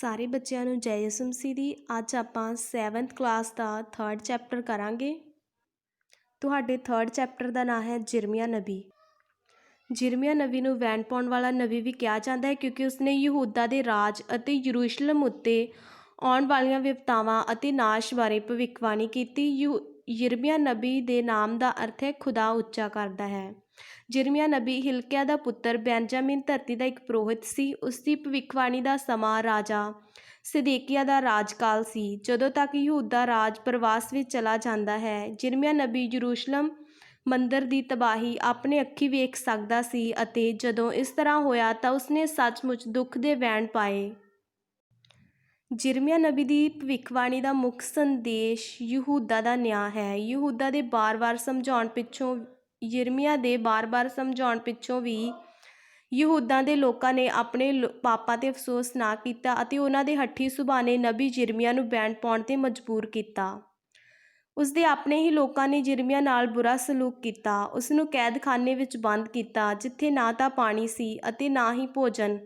ਸਾਰੇ ਬੱਚਿਆਂ ਨੂੰ ਜੈ ਯਿਸੂ ਮਸੀਹ ਦੀ। ਅੱਜ ਆਪਾਂ 7th ਕਲਾਸ ਦਾ 3rd ਚੈਪਟਰ ਕਰਾਂਗੇ। ਤੁਹਾਡੇ 3rd ਚੈਪਟਰ ਦਾ ਨਾਮ ਹੈ ਜਿਰਮੀਆ ਨਬੀ। ਜਿਰਮੀਆ ਨਬੀ ਨੂੰ ਵੈਣ ਪਾਉਣ ਵਾਲਾ ਨਬੀ ਵੀ ਕਿਹਾ ਜਾਂਦਾ ਹੈ ਕਿਉਂਕਿ ਉਸਨੇ ਯਹੂਦਾ ਦੇ ਰਾਜ ਅਤੇ ਯਰੂਸ਼ਲਮ ਉੱਤੇ ਆਉਣ ਵਾਲੀਆਂ ਵਿਪਤਾਵਾਂ ਅਤੇ ਨਾਸ਼ ਬਾਰੇ ਭਵਿੱਖਬਾਣੀ ਕੀਤੀ। ਯਿਰਮੀਆ ਨਬੀ ਦੇ ਨਾਮ ਦਾ ਅਰਥ ਹੈ ਖੁਦਾ ਉੱਚਾ ਕਰਦਾ ਹੈ। ਜਿਰਮੀਆ ਨਬੀ ਹਿਲਕਿਆ ਦਾ ਪੁੱਤਰ ਬੈਨਜਾਮਿਨ ਧਰਤੀ ਦਾ ਇੱਕ ਪੁਰੋਹਿਤ ਸੀ। ਉਸਦੀ ਭਵਿੱਖਬਾਣੀ ਦਾ ਸਮਾਂ ਰਾਜਾ ਸਿਦੇਕੀਆ ਦਾ ਰਾਜਕਾਲ ਸੀ, ਜਦੋਂ ਤੱਕ ਯਹੂਦਾ ਰਾਜ ਪ੍ਰਵਾਸ ਵਿੱਚ ਚਲਾ ਜਾਂਦਾ ਹੈ। ਜਿਰਮੀਆ ਨਬੀ ਯਰੂਸ਼ਲਮ ਮੰਦਰ ਦੀ ਤਬਾਹੀ ਆਪਣੇ ਅੱਖੀਂ ਵੇਖ ਸਕਦਾ ਸੀ ਅਤੇ ਜਦੋਂ ਇਸ ਤਰ੍ਹਾਂ ਹੋਇਆ ਤਾਂ ਉਸਨੇ ਸੱਚਮੁੱਚ ਦੁੱਖ ਦੇ ਵੈਣ ਪਾਏ। ਜਿਰਮੀਆ ਨਬੀ ਦੀ ਭਵਿੱਖਬਾਣੀ ਦਾ ਮੁੱਖ ਸੰਦੇਸ਼ ਯਹੂਦਾ ਦਾ ਨਿਆਂ ਹੈ। ਯਹੂਦਾ ਦੇ ਬਾਰ-ਬਾਰ ਸਮਝਾਉਣ ਪਿੱਛੋਂ ਯਿਰਮੀਆ ਦੇ ਬਾਰ-ਬਾਰ ਸਮਝਾਉਣ ਪਿੱਛੋਂ ਵੀ ਯਹੂਦਾ ਦੇ ਲੋਕਾਂ ਨੇ ਆਪਣੇ ਪਾਪਾਂ 'ਤੇ ਅਫਸੋਸ ਨਾ ਕੀਤਾ ਅਤੇ ਉਹਨਾਂ ਦੇ ਹੱਠੀ ਸੁਭਾਅ ਨੇ ਨਬੀ ਜਿਰਮੀਆ ਨੂੰ ਵੈਣ ਪਾਉਣ 'ਤੇ ਮਜਬੂਰ ਕੀਤਾ। ਉਸਦੇ ਆਪਣੇ ਹੀ ਲੋਕਾਂ ਨੇ ਜਿਰਮੀਆ ਨਾਲ ਬੁਰਾ ਸਲੂਕ ਕੀਤਾ। ਉਸਨੂੰ ਕੈਦਖਾਨੇ ਵਿੱਚ ਬੰਦ ਕੀਤਾ, ਜਿੱਥੇ ਨਾ ਤਾਂ ਪਾਣੀ ਸੀ ਅਤੇ ਨਾ ਹੀ ਭੋਜਨ।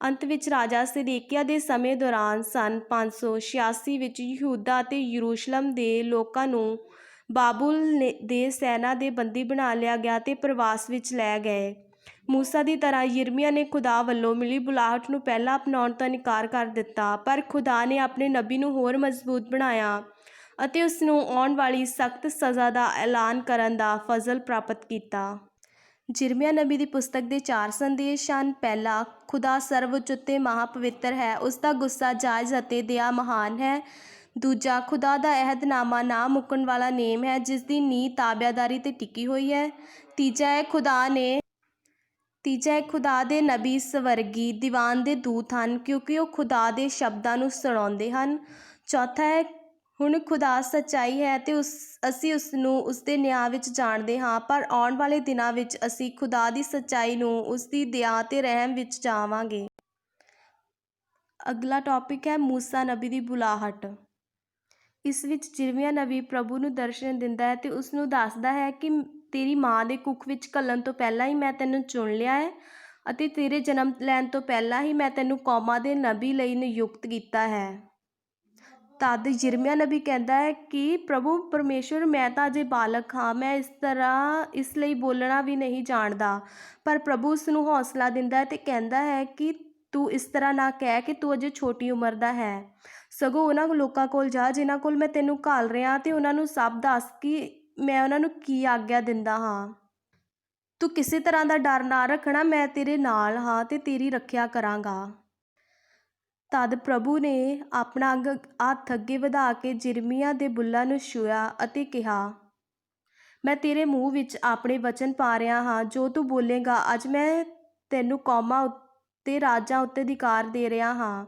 ਅੰਤ ਵਿੱਚ ਰਾਜਾ ਸਿਦੇਕੀਆ ਦੇ ਸਮੇਂ ਦੌਰਾਨ ਸੰਨ 586 ਵਿੱਚ ਯਹੂਦਾ ਅਤੇ ਯਰੂਸ਼ਲਮ ਦੇ ਲੋਕਾਂ ਨੂੰ ਬਾਬੁਲ ਦੇ ਸੈਨਾ ਦੇ ਬੰਦੀ ਬਣਾ ਲਿਆ ਗਿਆ ਅਤੇ ਪ੍ਰਵਾਸ ਵਿੱਚ ਲੈ ਗਏ। ਮੂਸਾ ਦੀ ਤਰ੍ਹਾਂ ਯਿਰਮੀਆ ਨੇ ਖੁਦਾ ਵੱਲੋਂ ਮਿਲੀ ਬੁਲਾਹਟ ਨੂੰ ਪਹਿਲਾਂ ਅਪਣਾਉਣ ਤੋਂ ਇਨਕਾਰ ਕਰ ਦਿੱਤਾ, ਪਰ ਖੁਦਾ ਨੇ ਆਪਣੇ ਨਬੀ ਨੂੰ ਹੋਰ ਮਜ਼ਬੂਤ ਬਣਾਇਆ ਅਤੇ ਉਸ ਨੂੰ ਆਉਣ ਵਾਲੀ ਸਖਤ ਸਜ਼ਾ ਦਾ ਐਲਾਨ ਕਰਨ ਦਾ ਫਜ਼ਲ ਪ੍ਰਾਪਤ ਕੀਤਾ। ਜਿਰਮੀਆ ਨਬੀ ਦੀ ਪੁਸਤਕ ਦੇ 4 ਸੰਦੇਸ਼ ਹਨ। ਪਹਿਲਾ, ਖੁਦਾ ਸਰਵਉੱਚ ਅਤੇ ਮਹਾਪਵਿੱਤਰ ਹੈ, ਉਸ ਦਾ ਗੁੱਸਾ ਜਾਇਜ਼ ਅਤੇ ਦਇਆ ਮਹਾਨ ਹੈ। ਦੂਜਾ, ਖੁਦਾ ਦਾ ਅਹਿਦਨਾਮਾ ਨਾ ਮੁੱਕਣ ਵਾਲਾ ਨੇਮ ਹੈ, ਜਿਸ ਦੀ ਨੀਂਹ ਤਾਬਿਆਦਾਰੀ 'ਤੇ ਟਿਕੀ ਹੋਈ ਹੈ। ਤੀਜਾ, ਖੁਦਾ ਦੇ ਨਬੀ ਸਵਰਗੀ ਦੀਵਾਨ ਦੇ ਦੂਤ ਹਨ, ਕਿਉਂਕਿ ਉਹ ਖੁਦਾ ਦੇ ਸ਼ਬਦਾਂ ਨੂੰ ਸੁਣਾਉਂਦੇ ਹਨ। ਚੌਥਾ ਹੈ, ਹੁਣ ਖੁਦਾ ਸੱਚਾਈ ਹੈ ਅਤੇ ਅਸੀਂ ਉਸ ਨੂੰ ਉਸ ਦੇ ਨਿਆਂ ਵਿੱਚ ਜਾਣਦੇ ਹਾਂ, ਪਰ ਆਉਣ ਵਾਲੇ ਦਿਨਾਂ ਵਿੱਚ ਅਸੀਂ ਖੁਦਾ ਦੀ ਸੱਚਾਈ ਨੂੰ ਉਸ ਦੀ ਦਇਆ ਅਤੇ ਰਹਿਮ ਵਿੱਚ ਜਾਵਾਂਗੇ। ਅਗਲਾ ਟੌਪਿਕ ਹੈ ਮੂਸਾ ਨਬੀ ਦੀ ਬੁਲਾਹਟ। ਇਸ ਵਿੱਚ ਜਿਰਮੀਆ ਨਬੀ ਪ੍ਰਭੂ ਨੂੰ ਦਰਸ਼ਨ ਦਿੰਦਾ ਹੈ ਅਤੇ ਉਸ ਨੂੰ ਦੱਸਦਾ ਹੈ ਕਿ ਤੇਰੀ ਮਾਂ ਦੇ ਕੁੱਖ ਵਿੱਚ ਘੱਲਣ ਤੋਂ ਪਹਿਲਾਂ ਹੀ ਮੈਂ ਤੈਨੂੰ ਚੁਣ ਲਿਆ ਹੈ ਅਤੇ ਤੇਰੇ ਜਨਮ ਲੈਣ ਤੋਂ ਪਹਿਲਾਂ ਹੀ ਮੈਂ ਤੈਨੂੰ ਕੌਮਾਂ ਦੇ ਨਬੀ ਲਈ ਨਿਯੁਕਤ ਕੀਤਾ ਹੈ। ਤਦ ਜਿਰਮੀਆ ਨਬੀ ਕਹਿੰਦਾ ਹੈ ਕਿ ਪ੍ਰਭੂ ਪਰਮੇਸ਼ਵਰ, ਮੈਂ ਤਾਂ ਅਜੇ ਬਾਲਕ ਹਾਂ, ਮੈਂ ਇਸ ਲਈ ਬੋਲਣਾ ਵੀ ਨਹੀਂ ਜਾਣਦਾ। ਪਰ ਪ੍ਰਭੂ ਉਸ ਨੂੰ ਹੌਸਲਾ ਦਿੰਦਾ ਹੈ ਅਤੇ ਕਹਿੰਦਾ ਹੈ ਕਿ ਤੂੰ ਇਸ ਤਰ੍ਹਾਂ ਨਾ ਕਹਿ ਕਿ ਤੂੰ ਅਜੇ ਛੋਟੀ ਉਮਰ ਦਾ ਹੈ, ਸਗੋਂ ਉਹਨਾਂ ਲੋਕਾਂ ਕੋਲ ਜਾ ਜਿਨ੍ਹਾਂ ਕੋਲ ਮੈਂ ਤੈਨੂੰ ਘੱਲ ਰਿਹਾ ਅਤੇ ਉਹਨਾਂ ਨੂੰ ਸਭ ਦੱਸ ਕਿ ਮੈਂ ਉਹਨਾਂ ਨੂੰ ਕੀ ਆਗਿਆ ਦਿੰਦਾ ਹਾਂ। ਤੂੰ ਕਿਸੇ ਤਰ੍ਹਾਂ ਦਾ ਡਰ ਨਾ ਰੱਖਣਾ, ਮੈਂ ਤੇਰੇ ਨਾਲ ਹਾਂ ਅਤੇ ਤੇਰੀ ਰੱਖਿਆ ਕਰਾਂਗਾ। ਤਦ ਪ੍ਰਭੂ ਨੇ ਆਪਣਾ ਹੱਥ ਅੱਗੇ ਵਧਾ ਕੇ ਜਿਰਮੀਆ ਦੇ ਬੁੱਲ੍ਹਾਂ ਨੂੰ ਛੂਹਿਆ ਅਤੇ ਕਿਹਾ, ਮੈਂ ਤੇਰੇ ਮੂੰਹ ਵਿੱਚ ਆਪਣੇ ਵਚਨ ਪਾ ਰਿਹਾ ਹਾਂ, ਜੋ ਤੂੰ ਬੋਲੇਗਾ। ਅੱਜ ਮੈਂ ਤੈਨੂੰ ਕੌਮਾਂ ਉੱਤੇ ਰਾਜਾਂ ਉੱਤੇ ਅਧਿਕਾਰ ਦੇ ਰਿਹਾ ਹਾਂ।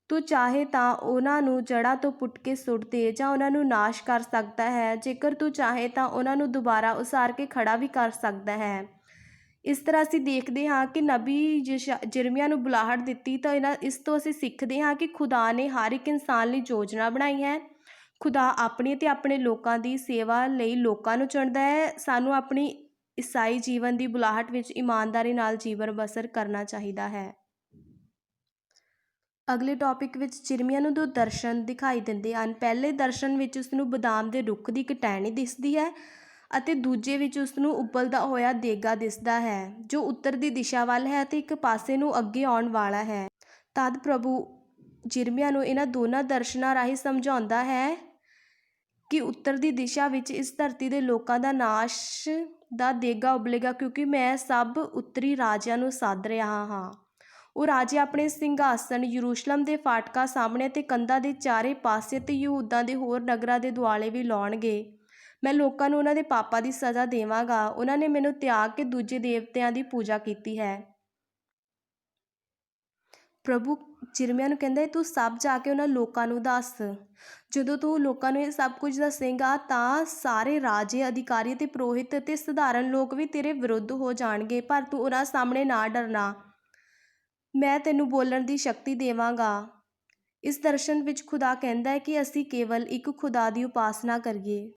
ਤੂੰ ਚਾਹੇ ਤਾਂ ਉਹਨਾਂ ਨੂੰ ਜੜ੍ਹਾਂ ਤੋਂ ਪੁੱਟ ਕੇ ਸੁੱਟ ਦੇ ਜਾਂ ਉਹਨਾਂ ਨੂੰ ਨਾਸ਼ ਕਰ ਸਕਦਾ ਹੈ। ਜੇਕਰ ਤੂੰ ਚਾਹੇ ਤਾਂ ਉਹਨਾਂ ਨੂੰ ਦੁਬਾਰਾ ਉਸਾਰ ਕੇ ਖੜਾ ਵੀ ਕਰ ਸਕਦਾ ਹੈ। ਇਸ ਤਰ੍ਹਾਂ ਅਸੀਂ ਦੇਖਦੇ ਹਾਂ ਕਿ ਨਬੀ ਜਿਰਮੀਆ ਨੂੰ ਬੁਲਾਹਟ ਦਿੱਤੀ ਤਾਂ ਇਸ ਤੋਂ ਅਸੀਂ ਸਿੱਖਦੇ ਹਾਂ ਕਿ ਖੁਦਾ ਨੇ ਹਰ ਇੱਕ ਇਨਸਾਨ ਲਈ ਯੋਜਨਾ ਬਣਾਈ ਹੈ। ਖੁਦਾ ਆਪਣੀ ਅਤੇ ਆਪਣੇ ਲੋਕਾਂ ਦੀ ਸੇਵਾ ਲਈ ਲੋਕਾਂ ਨੂੰ ਚੁਣਦਾ ਹੈ। ਸਾਨੂੰ ਆਪਣੀ ਈਸਾਈ ਜੀਵਨ ਦੀ ਬੁਲਾਹਟ ਵਿੱਚ ਇਮਾਨਦਾਰੀ ਨਾਲ ਜੀਵਨ ਬਸਰ ਕਰਨਾ ਚਾਹੀਦਾ ਹੈ। ਅਗਲੇ ਟੌਪਿਕ ਵਿੱਚ ਜਿਰਮੀਆ ਨੂੰ 2 ਦਰਸ਼ਨ ਦਿਖਾਈ ਦਿੰਦੇ ਹਨ। ਪਹਿਲੇ ਦਰਸ਼ਨ ਵਿੱਚ ਉਸਨੂੰ ਬਦਾਮ ਦੇ ਰੁੱਖ ਦੀ ਇੱਕ ਟਹਿਣੀ ਦਿਸਦੀ ਹੈ ਅਤੇ ਦੂਜੇ ਵਿੱਚ ਉਸਨੂੰ ਉਬਲਦਾ ਹੋਇਆ ਦੇਗਾ ਦਿਸਦਾ ਹੈ, ਜੋ ਉੱਤਰ ਦੀ ਦਿਸ਼ਾ ਵੱਲ ਹੈ ਅਤੇ ਇੱਕ ਪਾਸੇ ਨੂੰ ਅੱਗੇ ਆਉਣ ਵਾਲਾ ਹੈ। ਤਦ ਪ੍ਰਭੂ ਜਿਰਮੀਆ ਨੂੰ ਇਹਨਾਂ ਦੋਨਾਂ ਦਰਸ਼ਨਾਂ ਰਾਹੀਂ ਸਮਝਾਉਂਦਾ ਹੈ ਕਿ ਉੱਤਰ ਦੀ ਦਿਸ਼ਾ ਵਿੱਚ ਇਸ ਧਰਤੀ ਦੇ ਲੋਕਾਂ ਦਾ ਨਾਸ਼ ਦਾ ਦੇਗਾ ਉਬਲੇਗਾ, ਕਿਉਂਕਿ ਮੈਂ ਸਭ ਉੱਤਰੀ ਰਾਜਿਆਂ ਨੂੰ ਸੱਦ ਰਿਹਾ ਹਾਂ। ਉਹ ਰਾਜੇ ਆਪਣੇ ਸਿੰਘਾਸਣ ਯਰੂਸ਼ਲਮ ਦੇ ਫਾਟਕਾਂ ਸਾਹਮਣੇ ਅਤੇ ਕੰਧਾਂ ਦੇ ਚਾਰੇ ਪਾਸੇ ਅਤੇ ਯਹੂਦਾ ਦੇ ਹੋਰ ਨਗਰਾਂ ਦੇ ਦੁਆਲੇ ਵੀ ਲਾਉਣਗੇ। ਮੈਂ ਲੋਕਾਂ ਨੂੰ ਉਹਨਾਂ ਦੇ ਪਾਪਾਂ ਦੀ ਸਜ਼ਾ ਦੇਵਾਂਗਾ। ਉਹਨਾਂ ਨੇ ਮੈਨੂੰ ਤਿਆਗ ਕੇ ਦੂਜੇ ਦੇਵਤਿਆਂ ਦੀ ਪੂਜਾ ਕੀਤੀ ਹੈ। ਪ੍ਰਭੂ ਜਿਰਮੀਆ ਨੂੰ ਕਹਿੰਦਾ ਹੈ, ਤੂੰ ਸਭ ਜਾ ਕੇ ਉਹਨਾਂ ਲੋਕਾਂ ਨੂੰ ਦੱਸ। ਜਦੋਂ ਤੂੰ ਲੋਕਾਂ ਨੂੰ ਇਹ ਸਭ ਕੁਝ ਦੱਸੇਂਗਾ ਤਾਂ ਸਾਰੇ ਰਾਜੇ, ਅਧਿਕਾਰੀ ਅਤੇ ਪੁਰੋਹਿਤ ਅਤੇ ਸਧਾਰਨ ਲੋਕ ਵੀ ਤੇਰੇ ਵਿਰੁੱਧ ਹੋ ਜਾਣਗੇ, ਪਰ ਤੂੰ ਉਹਨਾਂ ਸਾਹਮਣੇ ਨਾ ਡਰਨਾ। ਮੈਂ ਤੈਨੂੰ ਬੋਲਣ ਦੀ ਸ਼ਕਤੀ ਦੇਵਾਂਗਾ। ਇਸ ਦਰਸ਼ਨ ਵਿੱਚ ਖੁਦਾ ਕਹਿੰਦਾ ਹੈ ਕਿ ਅਸੀਂ ਕੇਵਲ ਇੱਕ ਖੁਦਾ ਦੀ ਉਪਾਸਨਾ ਕਰੀਏ।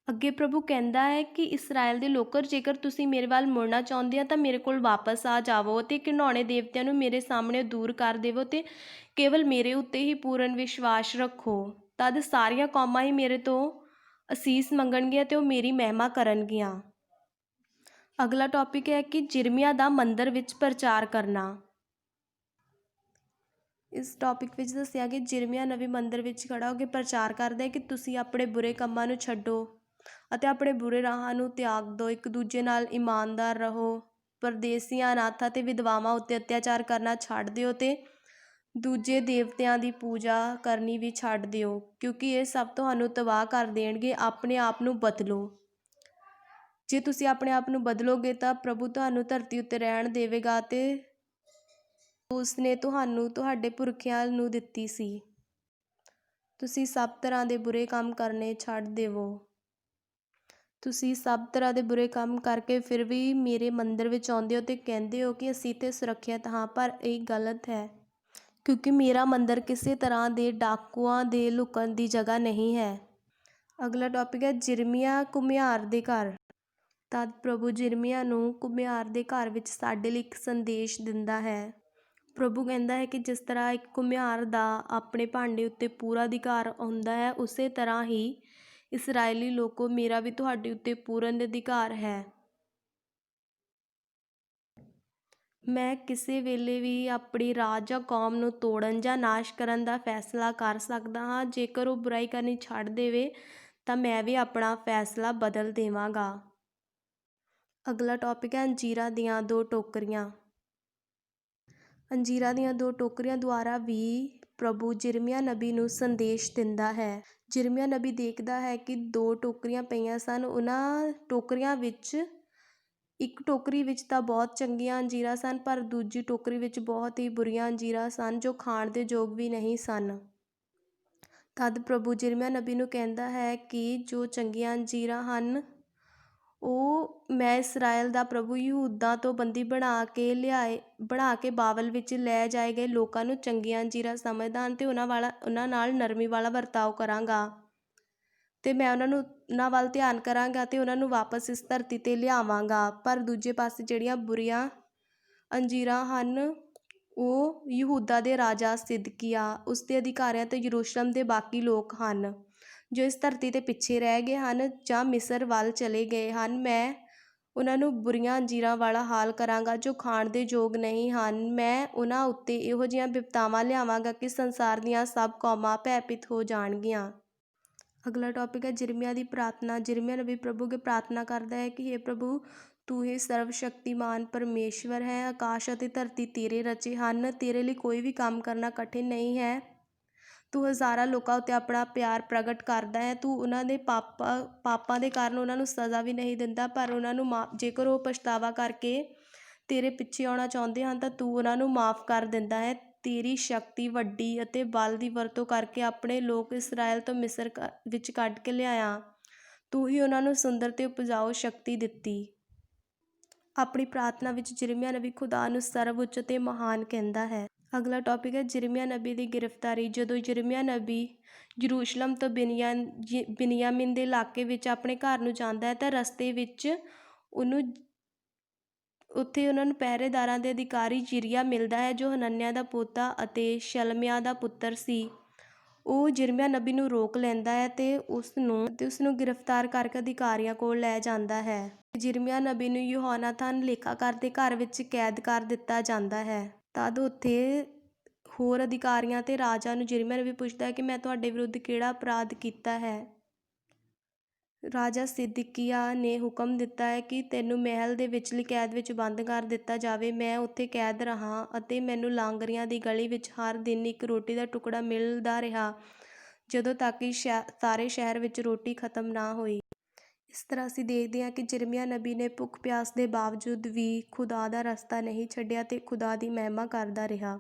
ਅੱਗੇ ਪ੍ਰਭੂ ਕਹਿੰਦਾ ਹੈ ਕਿ ਇਸਰਾਇਲ ਦੇ ਲੋਕਰ, ਜੇਕਰ ਤੁਸੀਂ ਮੇਰੇ ਵੱਲ ਮੁੜਨਾ ਚਾਹੁੰਦੇ ਆ ਤਾਂ ਮੇਰੇ ਕੋਲ ਵਾਪਸ ਆ ਜਾਵੋ ਅਤੇ ਘਿਨਾਉਣੇ ਦੇਵਤਿਆਂ ਨੂੰ ਮੇਰੇ ਸਾਹਮਣੇ ਦੂਰ ਕਰ ਦੇਵੋ ਅਤੇ ਕੇਵਲ ਮੇਰੇ ਉੱਤੇ ਹੀ ਪੂਰਨ ਵਿਸ਼ਵਾਸ ਰੱਖੋ। ਤਦ ਸਾਰੀਆਂ ਕੌਮਾਂ ਹੀ ਮੇਰੇ ਤੋਂ ਅਸੀਸ ਮੰਗਣਗੀਆਂ ਅਤੇ ਉਹ ਮੇਰੀ ਮਹਿਮਾ ਕਰਨਗੀਆਂ। ਅਗਲਾ ਟੌਪਿਕ ਹੈ ਕਿ ਜਿਰਮੀਆ ਦਾ ਮੰਦਰ ਵਿੱਚ ਪ੍ਰਚਾਰ ਕਰਨਾ। ਇਸ ਟੌਪਿਕ ਵਿੱਚ ਦੱਸਿਆ ਕਿ ਜਿਰਮੀਆ ਨਬੀ ਮੰਦਰ ਵਿੱਚ ਖੜ੍ਹਾ ਹੋ ਕੇ ਪ੍ਰਚਾਰ ਕਰਦਾ ਹੈ ਕਿ ਤੁਸੀਂ ਆਪਣੇ ਬੁਰੇ ਕੰਮਾਂ ਨੂੰ ਛੱਡੋ ਅਤੇ ਆਪਣੇ ਬੁਰੇ ਰਾਹਾਂ ਨੂੰ ਤਿਆਗ ਦਿਓ, ਇੱਕ ਦੂਜੇ ਨਾਲ ਇਮਾਨਦਾਰ ਰਹੋ, ਪਰਦੇਸੀਆਂ, ਅਨਾਥਾਂ ਅਤੇ ਵਿਧਵਾਵਾਂ ਉੱਤੇ ਅਤਿਆਚਾਰ ਕਰਨਾ ਛੱਡ ਦਿਓ ਅਤੇ ਦੂਜੇ ਦੇਵਤਿਆਂ ਦੀ ਪੂਜਾ ਕਰਨੀ ਵੀ ਛੱਡ ਦਿਓ, ਕਿਉਂਕਿ ਇਹ ਸਭ ਤੁਹਾਨੂੰ ਤਬਾਹ ਕਰ ਦੇਣਗੇ। ਆਪਣੇ ਆਪ ਨੂੰ ਬਦਲੋ। ਜੇ ਤੁਸੀਂ ਆਪਣੇ ਆਪ ਨੂੰ ਬਦਲੋਗੇ ਤਾਂ ਪ੍ਰਭੂ ਤੁਹਾਨੂੰ ਧਰਤੀ ਉੱਤੇ ਰਹਿਣ ਦੇਵੇਗਾ ਅਤੇ ਉਸਨੇ ਤੁਹਾਨੂੰ ਤੁਹਾਡੇ ਪੁਰਖਿਆਂ ਨੂੰ ਦਿੱਤੀ ਸੀ। ਤੁਸੀਂ ਸਭ ਤਰ੍ਹਾਂ ਦੇ ਬੁਰੇ ਕੰਮ ਕਰਨੇ ਛੱਡ ਦੇਵੋ। ਤੁਸੀਂ ਸਭ ਤਰ੍ਹਾਂ ਦੇ ਬੁਰੇ ਕੰਮ ਕਰਕੇ ਫਿਰ ਵੀ ਮੇਰੇ ਮੰਦਰ ਵਿੱਚ ਆਉਂਦੇ ਹੋ ਅਤੇ ਕਹਿੰਦੇ ਹੋ ਕਿ ਅਸੀਂ ਇੱਥੇ ਸੁਰੱਖਿਅਤ ਹਾਂ, ਪਰ ਇਹ ਗਲਤ ਹੈ, ਕਿਉਂਕਿ ਮੇਰਾ ਮੰਦਰ ਕਿਸੇ ਤਰ੍ਹਾਂ ਦੇ ਡਾਕੂਆਂ ਦੇ ਲੁਕਣ ਦੀ ਜਗ੍ਹਾ ਨਹੀਂ ਹੈ। ਅਗਲਾ ਟੌਪਿਕ ਹੈ ਜਿਰਮੀਆ ਘੁਮਿਆਰ ਦੇ ਘਰ। ਤਦ ਪ੍ਰਭੂ ਜਿਰਮੀਆ ਨੂੰ ਘੁਮਿਆਰ ਦੇ ਘਰ ਵਿੱਚ ਸਾਡੇ ਲਈ ਇੱਕ ਸੰਦੇਸ਼ ਦਿੰਦਾ ਹੈ। ਪ੍ਰਭੂ ਕਹਿੰਦਾ ਹੈ ਕਿ ਜਿਸ ਤਰ੍ਹਾਂ ਇੱਕ ਘੁਮਿਆਰ ਦਾ ਆਪਣੇ ਭਾਂਡੇ ਉੱਤੇ ਪੂਰਾ ਅਧਿਕਾਰ ਹੁੰਦਾ ਹੈ, ਉਸੇ ਤਰ੍ਹਾਂ ਹੀ ਇਸਰਾਏਲੀ ਲੋਕੋ, ਮੇਰਾ ਵੀ ਤੁਹਾਡੇ ਉੱਤੇ ਪੂਰਨ ਅਧਿਕਾਰ ਹੈ। ਮੈਂ ਕਿਸੇ ਵੇਲੇ ਵੀ ਆਪਣੀ ਰਾਜ ਜਾਂ ਕੌਮ ਨੂੰ ਤੋੜਨ ਜਾਂ ਨਾਸ਼ ਕਰਨ ਦਾ ਫੈਸਲਾ ਕਰ ਸਕਦਾ ਹਾਂ। ਜੇਕਰ ਉਹ ਬੁਰਾਈ ਕਰਨੀ ਛੱਡ ਦੇਵੇ ਤਾਂ ਮੈਂ ਵੀ ਆਪਣਾ ਫੈਸਲਾ ਬਦਲ ਦੇਵਾਂਗਾ। ਅਗਲਾ ਟੌਪਿਕ ਹੈ ਅੰਜੀਰਾਂ ਦੀਆਂ 2 ਟੋਕਰੀਆਂ। ਅੰਜੀਰਾਂ ਦੀਆਂ 2 ਟੋਕਰੀਆਂ ਦੁਆਰਾ ਵੀ ਪ੍ਰਭੂ ਜਿਰਮੀਆ ਨਬੀ ਨੂੰ ਸੰਦੇਸ਼ ਦਿੰਦਾ ਹੈ। ਜਿਰਮੀਆ ਨਬੀ ਦੇਖਦਾ ਹੈ ਕਿ 2 ਟੋਕਰੀਆਂ ਪਈਆਂ ਸਨ। ਉਹਨਾਂ ਟੋਕਰੀਆਂ ਵਿੱਚ ਇੱਕ ਟੋਕਰੀ ਵਿੱਚ ਤਾਂ ਬਹੁਤ ਚੰਗੀਆਂ ਅੰਜੀਰਾਂ ਸਨ, ਪਰ ਦੂਜੀ ਟੋਕਰੀ ਵਿੱਚ ਬਹੁਤ ਹੀ ਬੁਰੀਆਂ ਅੰਜੀਰਾਂ ਸਨ ਜੋ ਖਾਣ ਦੇ ਯੋਗ ਵੀ ਨਹੀਂ ਸਨ। ਤਦ ਪ੍ਰਭੂ ਜਿਰਮੀਆ ਨਬੀ ਨੂੰ ਕਹਿੰਦਾ ਹੈ ਕਿ ਜੋ ਚੰਗੀਆਂ ਅੰਜੀਰਾਂ ਹਨ ਉਹ ਮੈਂ ਇਸਰਾਇਲ ਦਾ ਪ੍ਰਭੂ ਯਹੂਦਾ ਤੋਂ ਬੰਦੀ ਬਣਾ ਕੇ ਬਾਬਲ ਵਿੱਚ ਲੈ ਜਾਏ ਗਏ ਲੋਕਾਂ ਨੂੰ ਚੰਗੀਆਂ ਅੰਜੀਰਾਂ ਸਮਝਦਾ ਹਨ ਅਤੇ ਉਹਨਾਂ ਨਾਲ ਨਰਮੀ ਵਾਲਾ ਵਰਤਾਓ ਕਰਾਂਗਾ ਅਤੇ ਮੈਂ ਉਹਨਾਂ ਵੱਲ ਧਿਆਨ ਕਰਾਂਗਾ ਅਤੇ ਉਹਨਾਂ ਨੂੰ ਵਾਪਸ ਇਸ ਧਰਤੀ 'ਤੇ ਲਿਆਵਾਂਗਾ। ਪਰ ਦੂਜੇ ਪਾਸੇ ਜਿਹੜੀਆਂ ਬੁਰੀਆਂ ਅੰਜੀਰਾਂ ਹਨ ਉਹ ਯਹੂਦਾ ਦੇ ਰਾਜਾ ਸਿਦਕੀਆ, ਉਸਦੇ ਅਧਿਕਾਰੀਆਂ ਅਤੇ ਯਰੂਸ਼ਲਮ ਦੇ ਬਾਕੀ ਲੋਕ ਹਨ ਜੋ ਇਸ ਧਰਤੀ 'ਤੇ ਪਿੱਛੇ ਰਹਿ ਗਏ ਹਨ ਜਾਂ ਮਿਸਰ ਵੱਲ ਚਲੇ ਗਏ ਹਨ। ਮੈਂ ਉਹਨਾਂ ਨੂੰ ਬੁਰੀਆਂ ਅੰਜੀਰਾਂ ਵਾਲਾ ਹਾਲ ਕਰਾਂਗਾ ਜੋ ਖਾਣ ਦੇ ਯੋਗ ਨਹੀਂ ਹਨ। ਮੈਂ ਉਹਨਾਂ ਉੱਤੇ ਇਹੋ ਜਿਹੀਆਂ ਵਿਪਤਾਵਾਂ ਲਿਆਵਾਂਗਾ ਕਿ ਸੰਸਾਰ ਦੀਆਂ ਸਭ ਕੌਮਾਂ ਭੈਭੀਤ ਹੋ ਜਾਣਗੀਆਂ। ਅਗਲਾ ਟੌਪਿਕ ਹੈ ਜਿਰਮੀਆ ਦੀ ਪ੍ਰਾਰਥਨਾ। ਜਿਰਮੀਆ ਨਬੀ ਪ੍ਰਭੂ ਅੱਗੇ ਪ੍ਰਾਰਥਨਾ ਕਰਦਾ ਹੈ ਕਿ ਹੇ ਪ੍ਰਭੂ, ਤੂੰ ਹੀ ਸਰਵਸ਼ਕਤੀਮਾਨ ਪਰਮੇਸ਼ਵਰ ਹੈ। ਆਕਾਸ਼ ਅਤੇ ਧਰਤੀ ਤੇਰੇ ਰਚੇ ਹਨ। ਤੇਰੇ ਲਈ ਕੋਈ ਵੀ ਕੰਮ ਕਰਨਾ ਕਠਿਨ ਨਹੀਂ ਹੈ। ਤੂੰ ਹਜ਼ਾਰਾਂ ਲੋਕਾਂ ਉੱਤੇ ਆਪਣਾ ਪਿਆਰ ਪ੍ਰਗਟ ਕਰਦਾ ਹੈ। ਤੂੰ ਉਹਨਾਂ ਦੇ ਪਾਪਾਂ ਦੇ ਕਾਰਨ ਉਹਨਾਂ ਨੂੰ ਸਜ਼ਾ ਵੀ ਨਹੀਂ ਦਿੰਦਾ, ਪਰ ਉਹਨਾਂ ਨੂੰ ਜੇਕਰ ਉਹ ਪਛਤਾਵਾ ਕਰਕੇ ਤੇਰੇ ਪਿੱਛੇ ਆਉਣਾ ਚਾਹੁੰਦੇ ਹਨ ਤਾਂ ਤੂੰ ਉਹਨਾਂ ਨੂੰ ਮਾਫ਼ ਕਰ ਦਿੰਦਾ ਹੈ। ਤੇਰੀ ਸ਼ਕਤੀ, ਵੱਡੀ ਅਤੇ ਬਲ ਦੀ ਵਰਤੋਂ ਕਰਕੇ ਆਪਣੇ ਲੋਕ ਇਸਰਾਇਲ ਤੋਂ ਮਿਸਰ ਵਿੱਚ ਕੱਢ ਕੇ ਲਿਆਇਆ। ਤੂੰ ਹੀ ਉਹਨਾਂ ਨੂੰ ਸੁੰਦਰ ਅਤੇ ਉਪਜਾਊ ਸ਼ਕਤੀ ਦਿੱਤੀ। ਆਪਣੀ ਪ੍ਰਾਰਥਨਾ ਵਿੱਚ ਜਿਰਮੀਆ ਨਬੀ ਖੁਦਾ ਨੂੰ ਸਰਵਉੱਚ ਅਤੇ ਮਹਾਨ ਕਹਿੰਦਾ ਹੈ। ਅਗਲਾ ਟੌਪਿਕ ਹੈ ਜਿਰਮੀਆ ਨਬੀ ਦੀ ਗ੍ਰਿਫਤਾਰੀ। ਜਦੋਂ ਜਿਰਮੀਆ ਨਬੀ ਯਰੂਸ਼ਲਮ ਤੋਂ ਬਿਨਯਾਮੀਨ ਦੇ ਇਲਾਕੇ ਵਿੱਚ ਆਪਣੇ ਘਰ ਨੂੰ ਜਾਂਦਾ ਹੈ ਤਾਂ ਰਸਤੇ ਵਿੱਚ ਉੱਥੇ ਉਹਨਾਂ ਨੂੰ ਪਹਿਰੇਦਾਰਾਂ ਦੇ ਅਧਿਕਾਰੀ ਜਿਰੀਆ ਮਿਲਦਾ ਹੈ ਜੋ ਹਨਨਿਆ ਦਾ ਪੋਤਾ ਅਤੇ ਸ਼ਲਮਿਆ ਦਾ ਪੁੱਤਰ ਸੀ। ਉਹ ਜਿਰਮੀਆ ਨਬੀ ਨੂੰ ਰੋਕ ਲੈਂਦਾ ਹੈ ਅਤੇ ਉਸਨੂੰ ਗ੍ਰਿਫਤਾਰ ਕਰਕੇ ਅਧਿਕਾਰੀਆਂ ਕੋਲ ਲੈ ਜਾਂਦਾ ਹੈ। ਜਿਰਮੀਆ ਨਬੀ ਨੂੰ ਯਹੋਨਾਥਨ ਲੇਖਾਕਾਰ ਦੇ ਘਰ ਵਿੱਚ ਕੈਦ ਕਰ ਦਿੱਤਾ ਜਾਂਦਾ ਹੈ। ਤਦ ਉੱਥੇ ਹੋਰ ਅਧਿਕਾਰੀਆਂ ਅਤੇ ਰਾਜਾ ਨੂੰ ਜਿਰਮੀਆ ਨਬੀ ਪੁੱਛਦਾ ਹੈ ਕਿ ਮੈਂ ਤੁਹਾਡੇ ਵਿਰੁੱਧ ਕਿਹੜਾ ਅਪਰਾਧ ਕੀਤਾ ਹੈ। ਰਾਜਾ ਸਿਦਕੀਆ ਨੇ ਹੁਕਮ ਦਿੱਤਾ ਹੈ ਕਿ ਤੈਨੂੰ ਮਹਿਲ ਦੇ ਵਿਚਲੀ ਕੈਦ ਵਿੱਚ ਬੰਦ ਕਰ ਦਿੱਤਾ ਜਾਵੇ। ਮੈਂ ਉੱਥੇ ਕੈਦ ਰਹਾ ਅਤੇ ਮੈਨੂੰ ਲਾਂਗਰੀਆਂ ਦੀ ਗਲੀ ਵਿੱਚ ਹਰ ਦਿਨ ਇੱਕ ਰੋਟੀ ਦਾ ਟੁਕੜਾ ਮਿਲਦਾ ਰਿਹਾ, ਜਦੋਂ ਤੱਕ ਕਿ ਸਾਰੇ ਸ਼ਹਿਰ ਵਿੱਚ ਰੋਟੀ ਖਤਮ ਨਾ ਹੋਈ। ਇਸ ਤਰ੍ਹਾਂ ਅਸੀਂ ਦੇਖਦੇ ਹਾਂ ਕਿ ਜਿਰਮੀਆ ਨਬੀ ਨੇ ਭੁੱਖ ਪਿਆਸ ਦੇ ਬਾਵਜੂਦ ਵੀ ਖੁਦਾ ਦਾ ਰਸਤਾ ਨਹੀਂ ਛੱਡਿਆ ਅਤੇ ਖੁਦਾ ਦੀ ਮਹਿਮਾ ਕਰਦਾ ਰਿਹਾ।